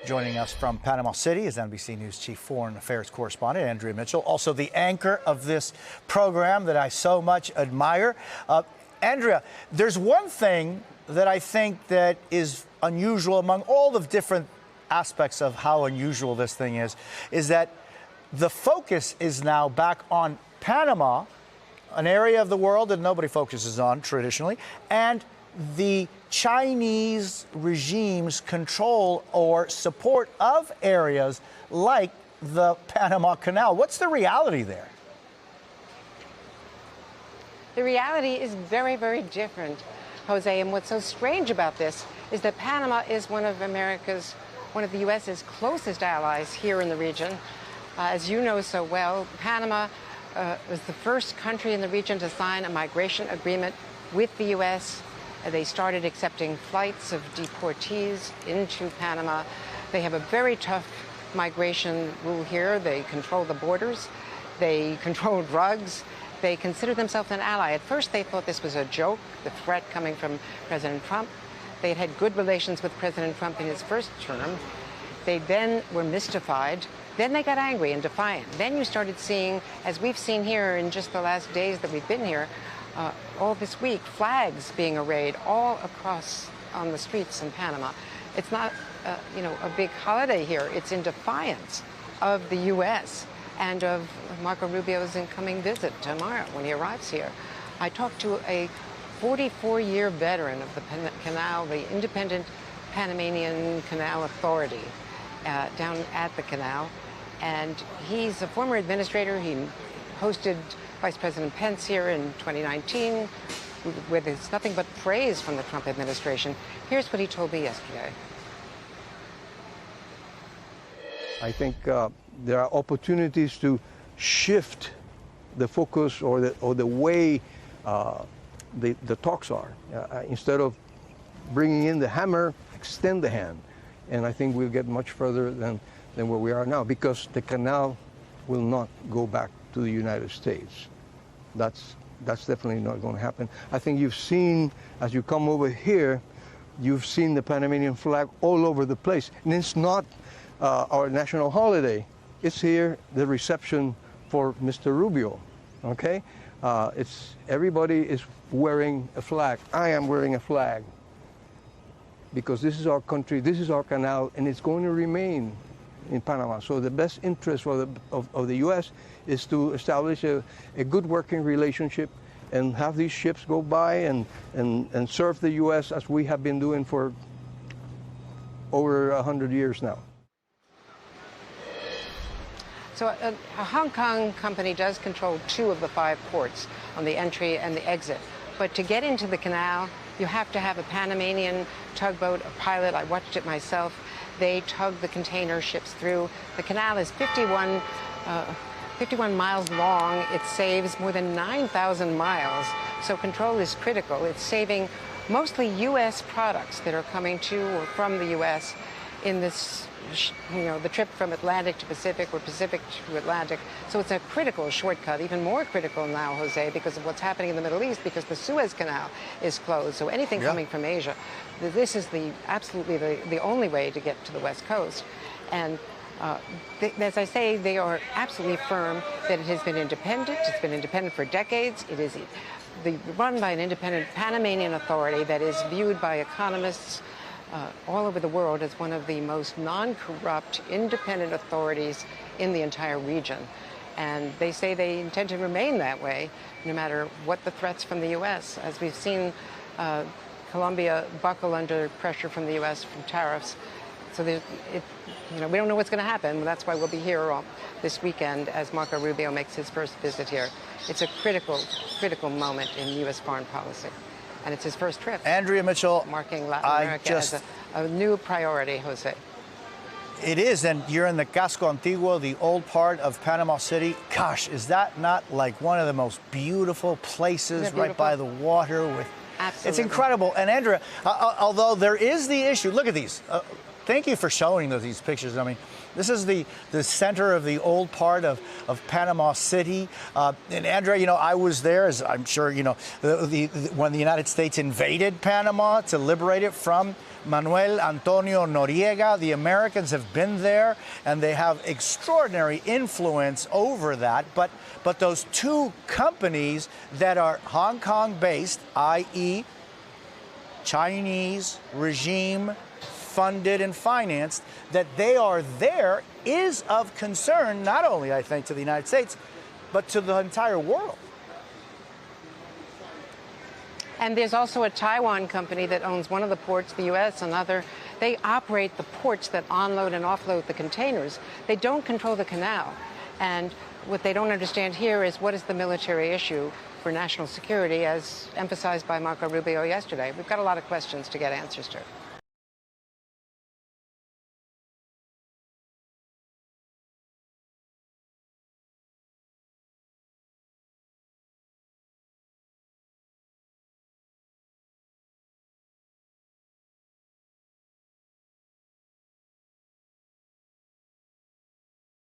Joining us from Panama City is NBC News Chief Foreign Affairs Correspondent Andrea Mitchell, also the anchor of this program that I so much admire. Andrea, there's one thing that I think that is unusual among all the different aspects of how unusual this thing is that the focus is now back on Panama, an area of the world that nobody focuses on traditionally, and the Chinese regime's control or support of areas like the Panama Canal. What's the reality there? The reality is very, very different, Jose. And what's so strange about this is that Panama is one of the U.S.'s closest allies here in the region. As you know so well, Panama was the first country in the region to sign a migration agreement with the U.S. They started accepting flights of deportees into Panama. They have a very tough migration rule here. They control the borders. They control drugs. They consider themselves an ally. At first, they thought this was a joke, the threat coming from President Trump. They had good relations with President Trump in his first term. They then were mystified. Then they got angry and defiant. Then you started seeing, as we've seen here in just the last days that we've been here, all this week, flags being arrayed all across on the streets in Panama. It's not, a big holiday here. It's in defiance of the U.S. and of Marco Rubio's incoming visit tomorrow when he arrives here. I talked to a 44-year veteran of the canal, the Independent Panamanian Canal Authority, down at the canal, and he's a former administrator. He hosted Vice President Pence here in 2019, where there's nothing but praise from the Trump administration. Here's what he told me yesterday. I think there are opportunities to shift the focus or the way the talks are. Instead of bringing in the hammer, extend the hand. And I think we'll get much further than where we are now, because the canal will not go back to the United States. That's definitely not going to happen. I think you've seen, as you come over here, you've seen the Panamanian flag all over the place. And it's not our national holiday. It's here, the reception for Mr. Rubio, okay? Everybody is wearing a flag. I am wearing a flag, because this is our country, this is our canal, and it's going to remain in Panama. So the best interest of the U.S. is to establish a good working relationship and have these ships go by and serve the U.S. as we have been doing for over 100 years now. So a Hong Kong company does control 2 of the 5 ports on the entry and the exit. But to get into the canal, you have to have a Panamanian tugboat, a pilot. I watched it myself. They tug the container ships through. The canal is 51 miles long. It saves more than 9,000 miles. So control is critical. It's saving mostly U.S. products that are coming to or from the U.S. in this, the trip from Atlantic to Pacific or Pacific to Atlantic. So it's a critical shortcut, even more critical now, Jose, because of what's happening in the Middle East, because the Suez Canal is closed. So anything coming from Asia, this is absolutely the only way to get to the West Coast. And as I say, they are absolutely firm that it has been independent. It's been independent for decades. It is run by an independent Panamanian authority that is viewed by economists all over the world as one of the most non-corrupt, independent authorities in the entire region. And they say they intend to remain that way, no matter what the threats from the U.S. As we've seen Colombia buckle under pressure from the U.S. from tariffs. So we don't know what's going to happen. That's why we'll be here this weekend as Marco Rubio makes his first visit here. It's a critical, critical moment in U.S. foreign policy. And it's his first trip. Andrea Mitchell, marking Latin America as a new priority, Jose. It is, and you're in the Casco Antiguo, the old part of Panama City. Gosh, is that not like one of the most beautiful places right by the water? Absolutely. It's incredible. And Andrea, although there is the issue, look at these. Thank you for showing these pictures. I mean, this is the center of the old part of Panama City. And Andrea, I was there, as I'm sure you know, when the United States invaded Panama to liberate it from Manuel Antonio Noriega. The Americans have been there and they have extraordinary influence over that. But those two companies that are Hong Kong based, i.e., Chinese regime funded and financed, that they are there is of concern, not only, I think, to the United States, but to the entire world. And there's also a Taiwan company that owns one of the ports, the U.S. another. They operate the ports that unload and offload the containers. They don't control the canal. And what they don't understand here is what is the military issue for national security, as emphasized by Marco Rubio yesterday. We've got a lot of questions to get answers to.